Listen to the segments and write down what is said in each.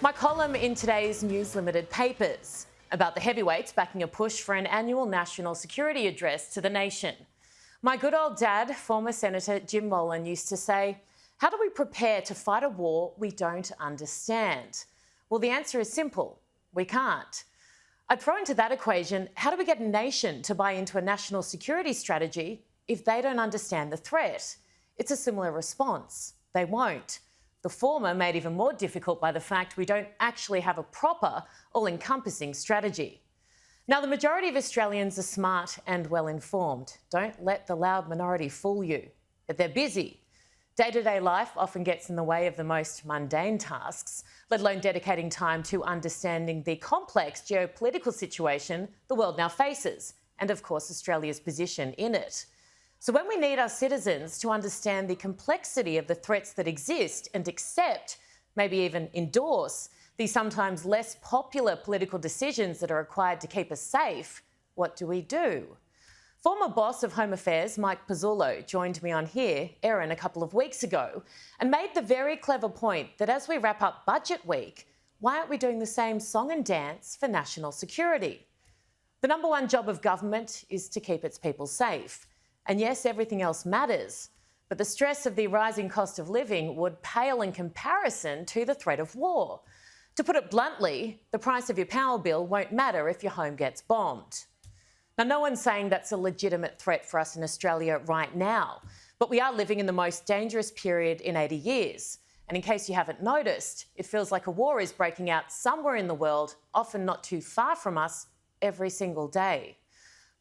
My column in today's News Limited papers about the heavyweights backing a push for an annual national security address to the nation. My good old dad, former Senator Jim Molan, used to say, "How do we prepare to fight a war we don't understand?" Well, the answer is simple. We can't. I'd throw into that equation, how do we get a nation to buy into a national security strategy if they don't understand the threat? It's a similar response. They won't. The former made even more difficult by the fact we don't actually have a proper, all-encompassing strategy. Now, the majority of Australians are smart and well-informed. Don't let the loud minority fool you. But they're busy. Day-to-day life often gets in the way of the most mundane tasks, let alone dedicating time to understanding the complex geopolitical situation the world now faces, and of course Australia's position in it. So when we need our citizens to understand the complexity of the threats that exist and accept, maybe even endorse, the sometimes less popular political decisions that are required to keep us safe, what do we do? Former boss of Home Affairs, Mike Pezzullo, joined me on here, Erin, a couple of weeks ago, and made the very clever point that as we wrap up budget week, why aren't we doing the same song and dance for national security? The number one job of government is to keep its people safe. And yes, everything else matters, but the stress of the rising cost of living would pale in comparison to the threat of war. To put it bluntly, the price of your power bill won't matter if your home gets bombed. Now, no one's saying that's a legitimate threat for us in Australia right now, but we are living in the most dangerous period in 80 years. And in case you haven't noticed, it feels like a war is breaking out somewhere in the world, often not too far from us, every single day.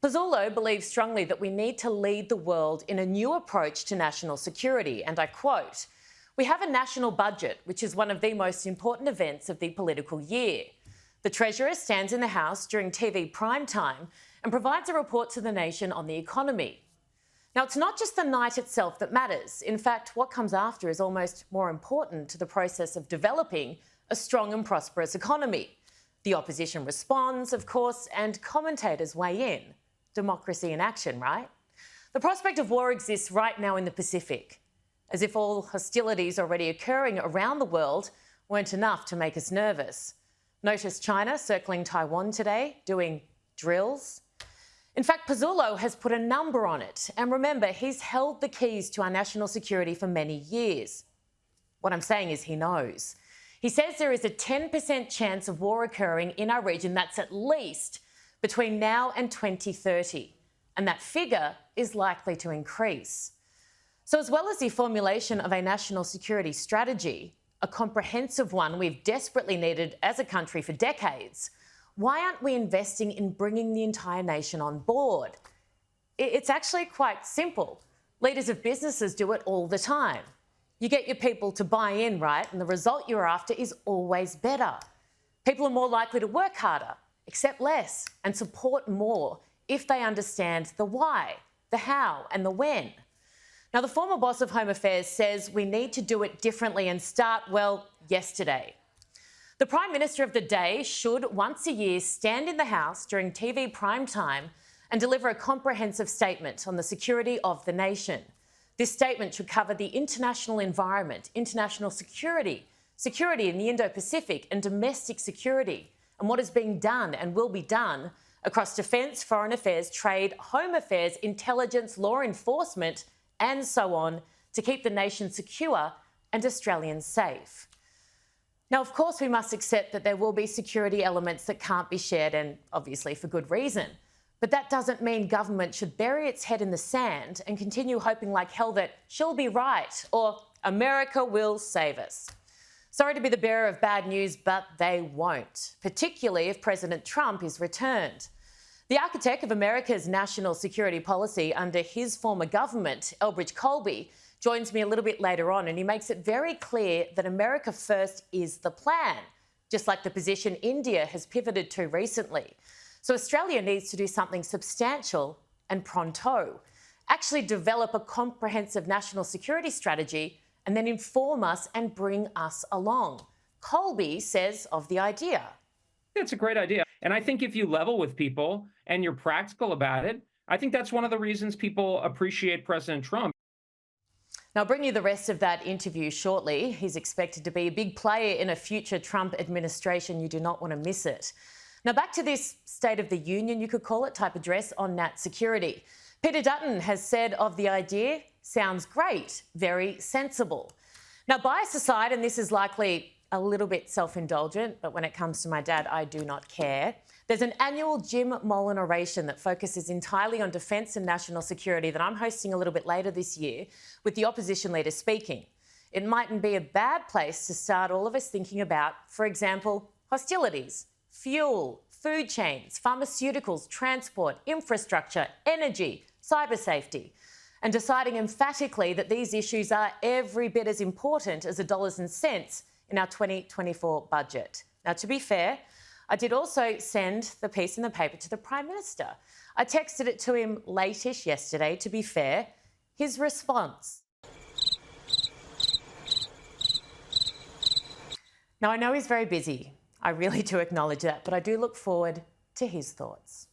Pezzullo believes strongly that we need to lead the world in a new approach to national security, and I quote, "We have a national budget, which is one of the most important events of the political year. The Treasurer stands in the House during TV prime time and provides a report to the nation on the economy. Now, it's not just the night itself that matters. In fact, what comes after is almost more important to the process of developing a strong and prosperous economy. The opposition responds, of course, and commentators weigh in. Democracy in action, right? The prospect of war exists right now in the Pacific, as if all hostilities already occurring around the world weren't enough to make us nervous. Notice China circling Taiwan today, doing drills. In fact, Pezzullo has put a number on it. And remember, he's held the keys to our national security for many years. What I'm saying is he knows. He says there is a 10% chance of war occurring in our region. That's at least between now and 2030, and that figure is likely to increase. So as well as the formulation of a national security strategy, a comprehensive one we've desperately needed as a country for decades, why aren't we investing in bringing the entire nation on board? It's actually quite simple. Leaders of businesses do it all the time. You get your people to buy in, right? And the result you're after is always better. People are more likely to work harder, accept less, and support more if they understand the why, the how, and the when. Now, the former boss of Home Affairs says we need to do it differently and start, well, yesterday. The Prime Minister of the day should once a year stand in the House during TV prime time and deliver a comprehensive statement on the security of the nation. This statement should cover the international environment, international security, security in the Indo-Pacific, and domestic security, and what is being done and will be done across defence, foreign affairs, trade, home affairs, intelligence, law enforcement, and so on, to keep the nation secure and Australians safe. Now, of course, we must accept that there will be security elements that can't be shared, and obviously for good reason. But that doesn't mean government should bury its head in the sand and continue hoping like hell that she'll be right or America will save us. Sorry to be the bearer of bad news, but they won't, particularly if President Trump is returned. The architect of America's national security policy under his former government, Elbridge Colby, joins me a little bit later on, and he makes it very clear that America first is the plan, just like the position India has pivoted to recently. So Australia needs to do something substantial and pronto. Actually develop a comprehensive national security strategy and then inform us and bring us along. Colby says of the idea. It's a great idea. And I think if you level with people and you're practical about it, I think that's one of the reasons people appreciate President Trump. Now, I'll bring you the rest of that interview shortly. He's expected to be a big player in a future Trump administration. You do not want to miss it. Now, back to this State of the Union, you could call it, type address on nat security. Peter Dutton has said of the idea, sounds great, very sensible. Now, bias aside, and this is likely a little bit self-indulgent, but when it comes to my dad, I do not care. There's an annual Jim Molan oration that focuses entirely on defence and national security that I'm hosting a little bit later this year with the opposition leader speaking. It mightn't be a bad place to start all of us thinking about, for example, hostilities, fuel, food chains, pharmaceuticals, transport, infrastructure, energy, cyber safety, and deciding emphatically that these issues are every bit as important as the dollars and cents in our 2024 budget. Now, to be fair, I did also send the piece in the paper to the Prime Minister. I texted it to him late-ish yesterday, to be fair. His response. Now, I know he's very busy. I really do acknowledge that, but I do look forward to his thoughts.